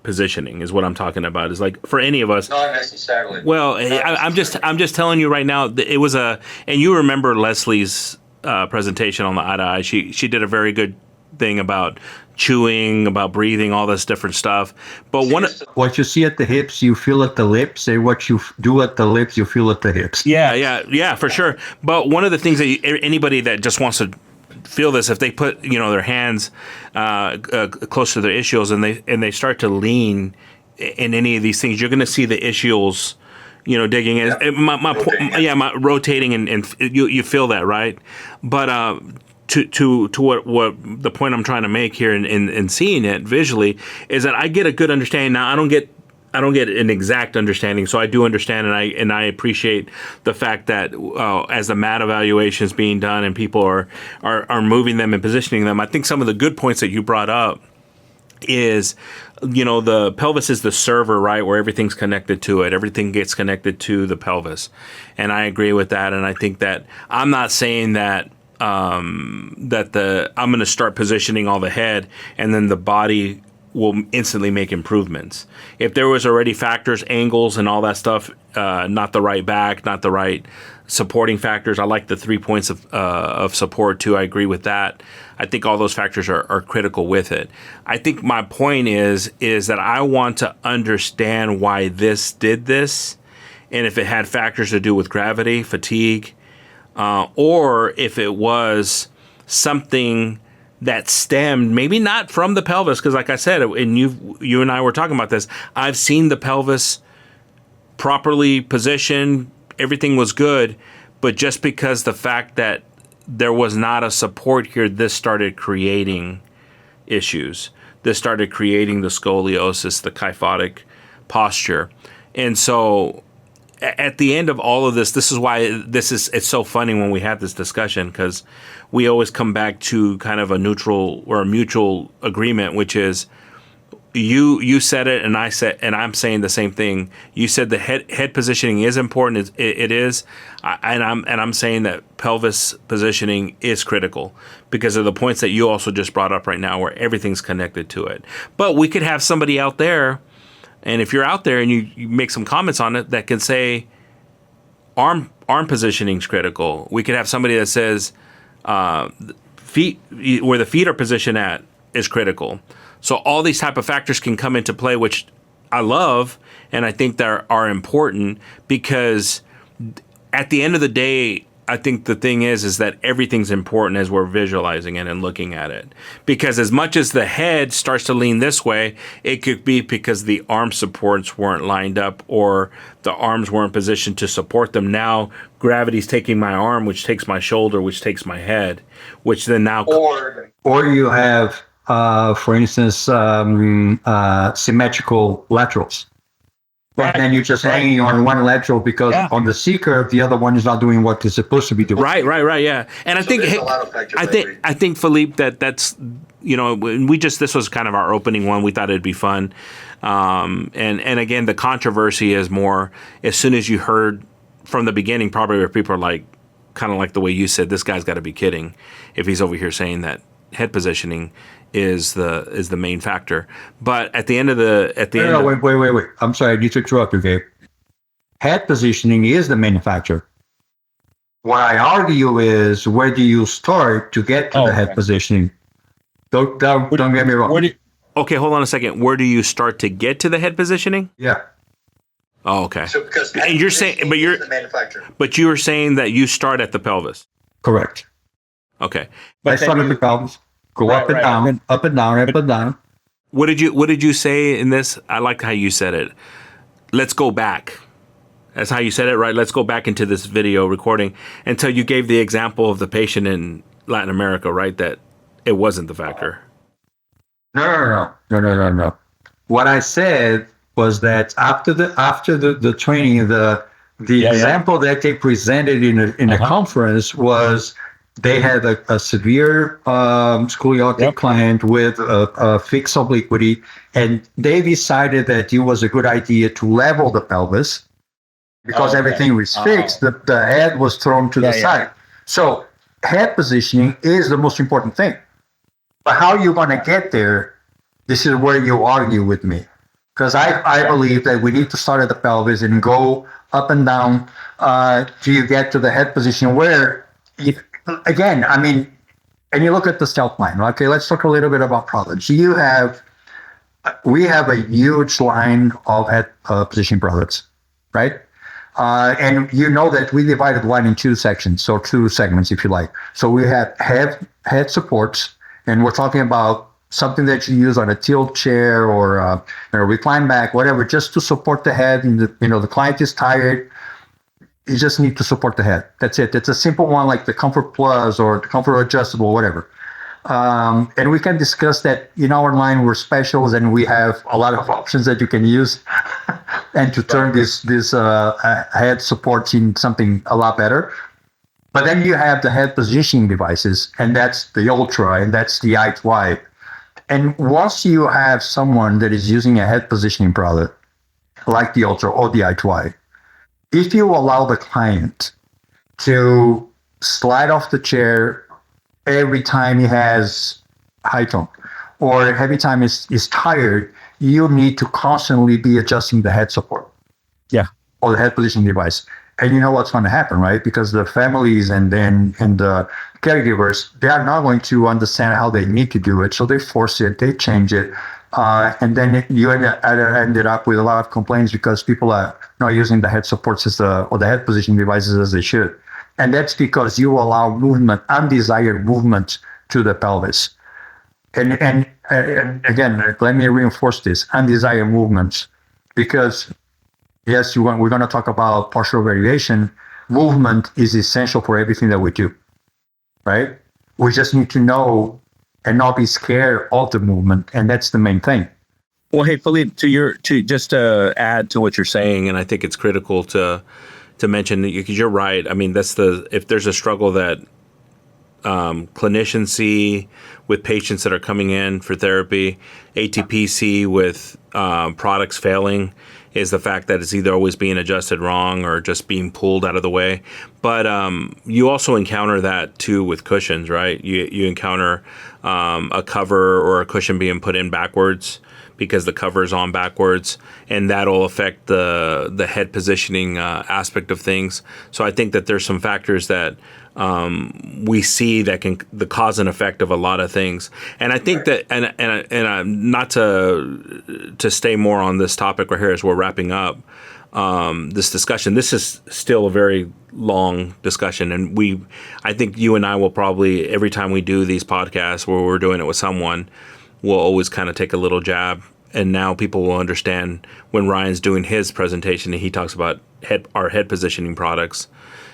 positioning. Is what I'm talking about. Is like for any of us. Not necessarily. Well, I'm just telling you right now. It was and you remember Leslie's presentation on the eye to eye. She did a very good thing about chewing, about breathing, all this different stuff. But what you see at the hips, you feel at the lips, and what you do at the lips, you feel at the hips. Yeah, for sure. But one of the things that anybody that just wants to feel this, if they put their hands close to their ischials and they start to lean in any of these things, you're going to see the ischials digging in. My rotating and you feel that, right? But to what the point I'm trying to make here in seeing it visually is that I get a good understanding. Now I don't get an exact understanding. So I do understand, and I appreciate the fact that as the mat evaluation is being done and people are moving them and positioning them. I think some of the good points that you brought up is, the pelvis is the server, right, where everything's connected to it. Everything gets connected to the pelvis, and I agree with that. And I think that I'm not saying that I'm going to start positioning all the head and then the body will instantly make improvements. If there was already factors, angles, and all that stuff, not the right back, not the right supporting factors. I like the 3 points of support too. I agree with that. I think all those factors are critical with it. I think my point is that I want to understand why this did this, and if it had factors to do with gravity, fatigue, or if it was something that stemmed maybe not from the pelvis, because like I said, and you and I were talking about this, I've seen the pelvis properly positioned, everything was good, but just because the fact that there was not a support here, this started creating issues. This started creating the scoliosis, the kyphotic posture. And so at the end of all of this is why it's so funny when we have this discussion, because we always come back to kind of a neutral or a mutual agreement, which is you said it and I'm saying the same thing. You said the head positioning is important. It is, and I'm saying that pelvis positioning is critical because of the points that you also just brought up right now, where everything's connected to it. But we could have somebody out there, and if you're out there and you make some comments on it, that can say arm positioning is critical. We could have somebody that says feet, where the feet are positioned at, is critical. So all these type of factors can come into play, which I love, and I think that are important, because at the end of the day, I think the thing is that everything's important as we're visualizing it and looking at it. Because as much as the head starts to lean this way, it could be because the arm supports weren't lined up, or the arms weren't positioned to support them. Now gravity's taking my arm, which takes my shoulder, which takes my head, which then now... Or you have... for instance, symmetrical laterals. But then you're just hanging on one lateral because on the C curve, the other one is not doing what it's supposed to be doing. Right, yeah. And I think Felipe, that's, this was kind of our opening one. We thought it'd be fun. And again, the controversy is more, as soon as you heard from the beginning, probably where people are like, kind of like the way you said, this guy's got to be kidding if he's over here saying that head positioning is the main factor. But at the end of wait. I'm sorry, I need to interrupt you, Gabe. Head positioning is the main factor. What I argue is, where do you start to get to the head positioning? Don't get me wrong. Okay, hold on a second. Where do you start to get to the head positioning? Yeah. Oh, okay. So because and you're saying, the manufacturer. But you were saying that you start at the pelvis. Correct. Okay. I start at the pelvis. Go up and down, up and down, up and down. What did you say in this? I like how you said it. Let's go back. That's how you said it, right? Let's go back into this video recording until you gave the example of the patient in Latin America, right? That it wasn't the factor. No. What I said was that after the training, the example that they presented in a conference was, they had a severe scoliotic client with a fixed obliquity, and they decided that it was a good idea to level the pelvis because everything was fixed. The head was thrown to the side. So head positioning is the most important thing. But how you're going to get there, this is where you argue with me. Because I believe that we need to start at the pelvis and go up and down till you get to the head position where... Again, I mean, and you look at the stealth line. Okay, let's talk a little bit about products. We have a huge line of head position products, right? And you know that we divided line in two sections, so two segments, if you like. So we have head supports, and we're talking about something that you use on a tilt chair or a recline back, whatever, just to support the head. And the client is tired. You just need to support the head. That's it. It's a simple one, like the Comfort Plus or the Comfort Adjustable, whatever. And we can discuss that in our line. We're specials, and we have a lot of options that you can use. and to turn this head support in something a lot better. But then you have the head positioning devices, and that's the Ultra, and that's the I2i. And once you have someone that is using a head positioning product like the Ultra or the I2i, if you allow the client to slide off the chair every time he has high tone or every time he's tired, you need to constantly be adjusting the head support. Yeah. Or the head positioning device. And you know what's going to happen, right? Because the families and the caregivers, they are not going to understand how they need to do it. So they force it, they change it. And then you ended up with a lot of complaints because people are not using the head supports or the head positioning devices as they should. And that's because you allow movement, undesired movement to the pelvis. And again, let me reinforce this, undesired movements, because yes, we're going to talk about partial variation. Movement is essential for everything that we do, right? We just need to know and not be scared of the movement, and that's the main thing. Well, hey, Felipe, just to add to what you're saying, And I think it's critical to mention that because you're right. I mean, if there's a struggle that clinicians see with patients that are coming in for therapy, ATP see with products failing, is the fact that it's either always being adjusted wrong or just being pulled out of the way. But you also encounter that too with cushions, right? You encounter a cover or a cushion being put in backwards because the cover is on backwards, and that'll affect the head positioning aspect of things. So I think that there's some factors that we see that can the cause and effect of a lot of things. And I think that, and not to stay more on this topic right here as we're wrapping up this discussion. This is still a very long discussion, and I think you and I will probably, every time we do these podcasts where we're doing it with someone, we'll always kind of take a little jab. And now people will understand when Ryan's doing his presentation and he talks about our head positioning products,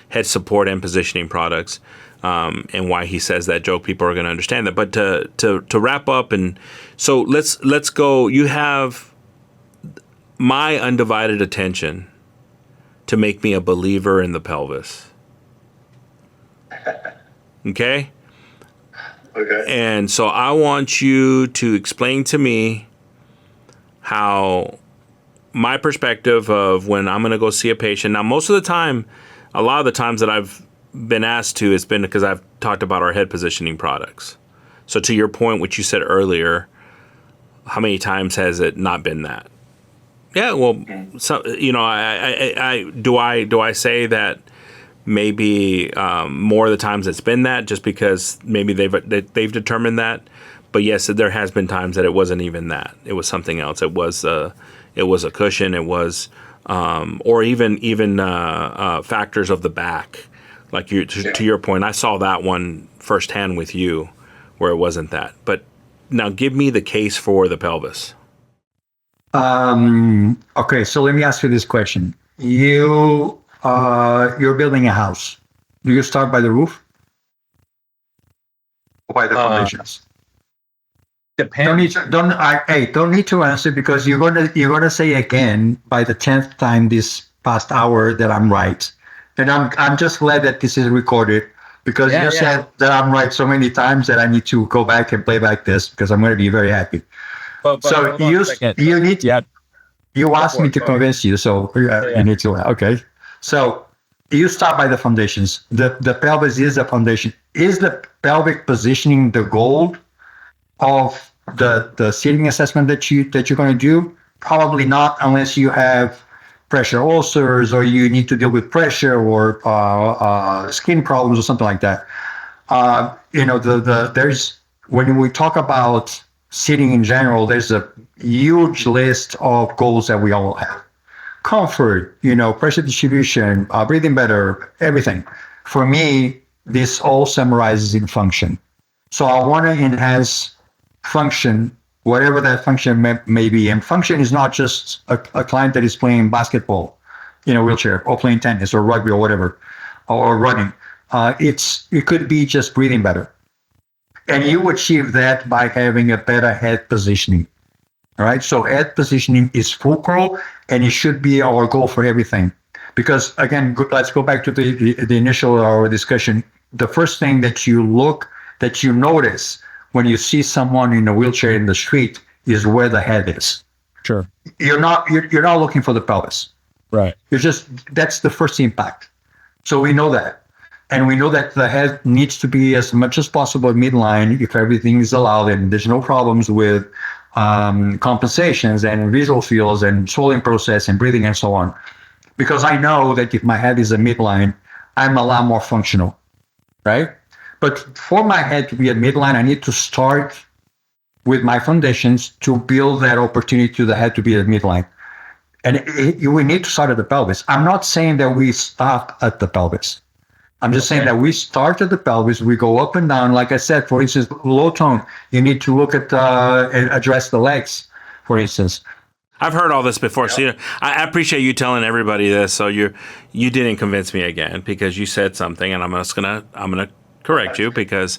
head support and positioning products, and why he says that joke. People are going to understand that. But to wrap up, and so let's go. You have my undivided attention to make me a believer in the pelvis. Okay? Okay. And so I want you to explain to me how my perspective of when I'm going to go see a patient. Now, most of the time, a lot of the times that I've been asked to, it's been because I've talked about our head positioning products. So to your point, which you said earlier, how many times has it not been that? Yeah, well, so, do I say that maybe more of the times it's been that just because maybe they've determined that? But yes, there has been times that it wasn't even that. It was something else. It was a cushion. It was, or even factors of the back. Like to your point, I saw that one firsthand with you, where it wasn't that. But now, give me the case for the pelvis. Okay, so let me ask you this question: you're building a house. Do you start by the roof or by the foundations? depends. Don't need to answer because you're gonna say again by the 10th time this past hour that I'm right, and I'm just glad that this is recorded because you said that I'm right so many times that I need to go back and play back this because I'm going to be very happy. But So you need you asked me to convince you, so you need to okay. So you start by the foundations. The pelvis is the foundation. Is the pelvic positioning the goal of the seating assessment that you're going to do? Probably not, unless you have pressure ulcers or you need to deal with pressure or skin problems or something like that. There's when we talk about seating in general, there's a huge list of goals that we all have. Comfort, pressure distribution, breathing better, everything. For me, this all summarizes in function. So I want to enhance function, whatever that function may be. And function is not just a client that is playing basketball in a wheelchair or playing tennis or rugby or whatever, or running. It could be just breathing better. And you achieve that by having a better head positioning. All right. So head positioning is fulcral, and it should be our goal for everything. Because again, let's go back to the initial discussion. The first thing that you notice when you see someone in a wheelchair in the street is where the head is. Sure. You're not looking for the pelvis. Right. That's the first impact. So we know that. And we know that the head needs to be as much as possible midline if everything is allowed and there's no problems with compensations and visual fields and swallowing process and breathing and so on. Because I know that if my head is a midline, I'm a lot more functional, right? But for my head to be a midline, I need to start with my foundations to build that opportunity to the head to be a midline. And we need to start at the pelvis. I'm not saying that we stop at the pelvis. I'm just saying that we start at the pelvis, we go up and down. Like I said, for instance, low tone, you need to look at and address the legs, for instance. I've heard all this before, so I appreciate you telling everybody this. So you didn't convince me again because you said something, and I'm gonna correct you because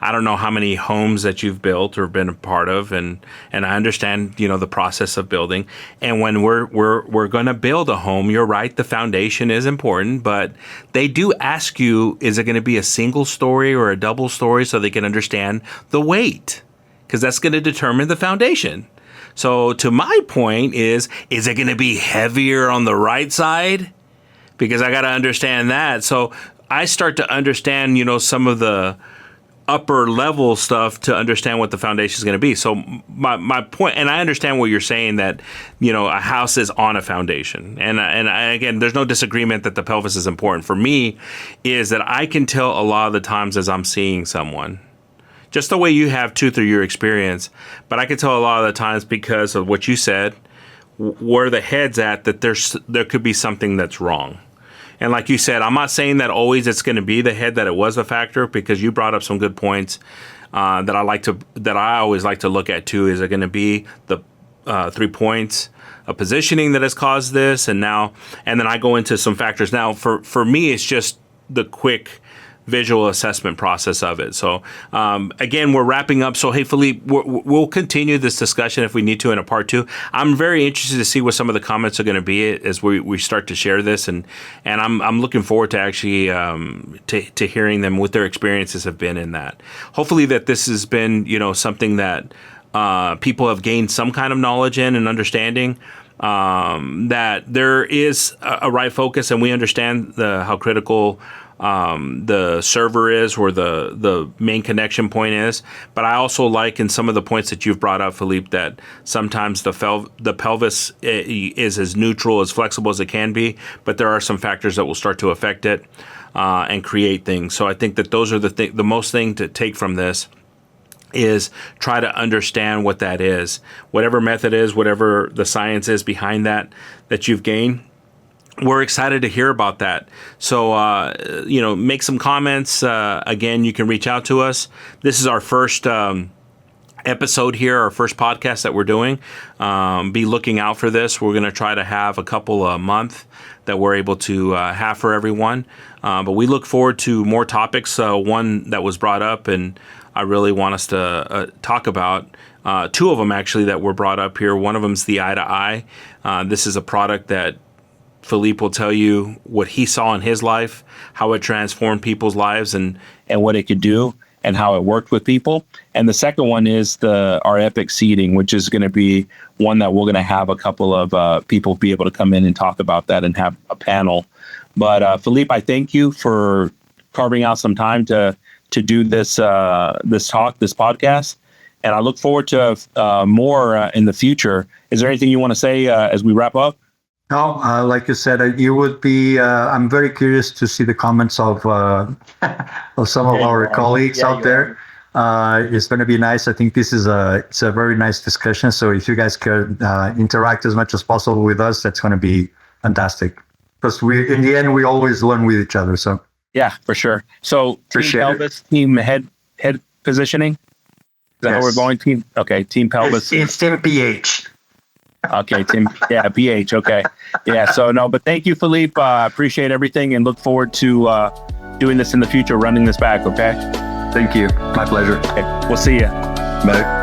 I don't know how many homes that you've built or been a part of, and I understand the process of building. And when we're gonna build a home, you're right, the foundation is important, but they do ask you, is it gonna be a single story or a double story, so they can understand the weight, because that's gonna determine the foundation. So to my point is it going to be heavier on the right side? Because I got to understand that. So I start to understand, some of the upper level stuff to understand what the foundation is going to be. So my point, and I understand what you're saying, that, a house is on a foundation. And again, there's no disagreement that the pelvis is important. For me, is that I can tell a lot of the times as I'm seeing someone, just the way you have too through your experience, but I can tell a lot of the times because of what you said, where the head's at, that there could be something that's wrong. And like you said, I'm not saying that always it's going to be the head that it was a factor, because you brought up some good points that I always like to look at too. Is it going to be the 3 points of positioning that has caused this, and then I go into some factors. Now for me, it's just the quick visual assessment process of it. So again, we're wrapping up. So hey, Felipe, we'll continue this discussion if we need to in a part 2. I'm very interested to see what some of the comments are going to be as we start to share this, and I'm looking forward to actually to hearing them, what their experiences have been in that. Hopefully that this has been something that people have gained some kind of knowledge in and understanding. That there is a right focus, and we understand how critical the server is, where the main connection point is. But I also like in some of the points that you've brought up, Felipe, that sometimes the pelvis is as neutral, as flexible as it can be, but there are some factors that will start to affect it and create things. So I think that those are the most thing to take from this is try to understand what that is. Whatever method is, whatever the science is behind that you've gained, we're excited to hear about that. So, make some comments. Again, you can reach out to us. This is our first episode here, our first podcast that we're doing. Be looking out for this. We're going to try to have a couple a month that we're able to have for everyone. But we look forward to more topics. One that was brought up, and I really want us to talk about. 2 of them actually that were brought up here. One of them is the Eye to Eye. This is a product that Felipe will tell you what he saw in his life, how it transformed people's lives, and what it could do, and how it worked with people. And the second one is our Epic Seating, which is going to be one that we're going to have a couple of people be able to come in and talk about that and have a panel. But Felipe, I thank you for carving out some time to do this podcast, and I look forward to more in the future. Is there anything you want to say as we wrap up? No, like you said, you would be. I'm very curious to see the comments of some of our colleagues out there. It's going to be nice. I think it's a very nice discussion. So if you guys could interact as much as possible with us, that's going to be fantastic. Because in the end, we always learn with each other. So yeah, for sure. So Appreciate team pelvis, team head positioning. Is that how we're going? Team pelvis. It's team PH. Okay, Tim. Yeah, PH. Okay. Yeah. So no, but thank you, Felipe. Appreciate everything and look forward to doing this in the future, running this back. Okay. Thank you. My pleasure. Okay. We'll see you. Bye.